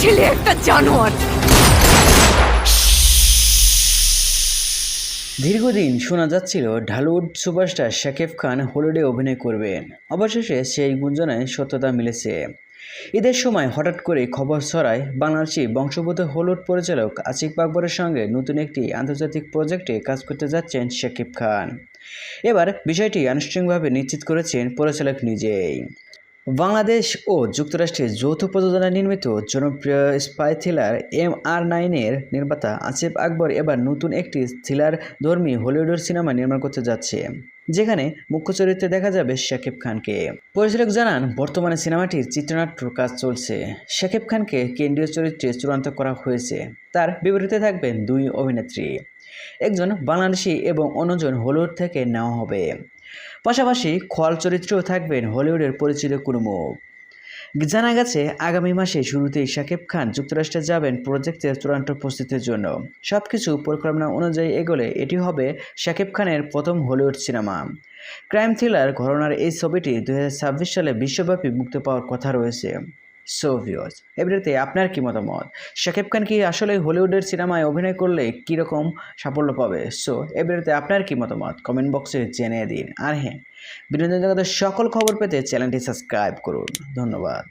ছেলে একটা জানোয়ার। দীর্ঘদিন শোনা যাচ্ছিল ঢালিউড সুপারস্টার শাকিব খান হলিউডে অভিনয় করবেন। অবশেষে সেই গুঞ্জনে সত্যতা মিলেছে। ঈদের সময় হঠাৎ করে খবর ছড়ায় বাংলাদেশি বংশোদ্ভূত হলিউড পরিচালক আসিফ আকবরের সঙ্গে নতুন একটি আন্তর্জাতিক প্রজেক্টে কাজ করতে যাচ্ছেন শাকিব খান। এবার বিষয়টি আনুষ্ঠানিকভাবে নিশ্চিত করেছেন পরিচালক নিজেই। বাংলাদেশ ও যুক্তরাষ্ট্রের যৌথ প্রযোজনায় নির্মিত জনপ্রিয় স্পাই থ্রিলার MR9-এর নির্মাতা আসিফ আকবর এবার নতুন একটি থ্রিলারধর্মী হলিউডের সিনেমা নির্মাণ করতে যাচ্ছে, যেখানে মুখ্য চরিত্রে দেখা যাবে শাকিব খানকে। পরিচালক জানান, বর্তমানে সিনেমাটির চিত্রনাট্যর কাজ চলছে। শাকিব খানকে কেন্দ্রীয় চরিত্রে চূড়ান্ত করা হয়েছে। তার বিপরীতে থাকবেন দুই অভিনেত্রী, একজন বাংলাদেশি এবং অন্যজন হলিউড থেকে নেওয়া হবে। পাশাপাশি খল চরিত্রেও থাকবেন হলিউডের পরিচিত কোনো মুখ। জানা গেছে, আগামী মাসে শুরুতেই শাকিব খান যুক্তরাষ্ট্রে যাবেন প্রজেক্টের চূড়ান্ত প্রস্তুতির জন্য। সবকিছু পরিকল্পনা অনুযায়ী এগোলে এটি হবে শাকিব খানের প্রথম হলিউড সিনেমা। ক্রাইম থ্রিলার ঘরানার এই ছবিটি 2026 সালে বিশ্বব্যাপী মুক্তি পাওয়ার কথা রয়েছে। সো ভিউয়ার্স, এই ভিডিওতে আপনার কি মতামত? শাকিব খান কি আসলে হলিউডের সিনেমায় অভিনয় করলে কীরকম সাফল্য পাবে? সো এই ভিডিওতে আপনার কি মতামত কমেন্ট বক্সে জানিয়ে দিন। আর হ্যাঁ, বিনোদন জগতের সকল খবর পেতে চ্যানেলটি সাবস্ক্রাইব করুন। ধন্যবাদ।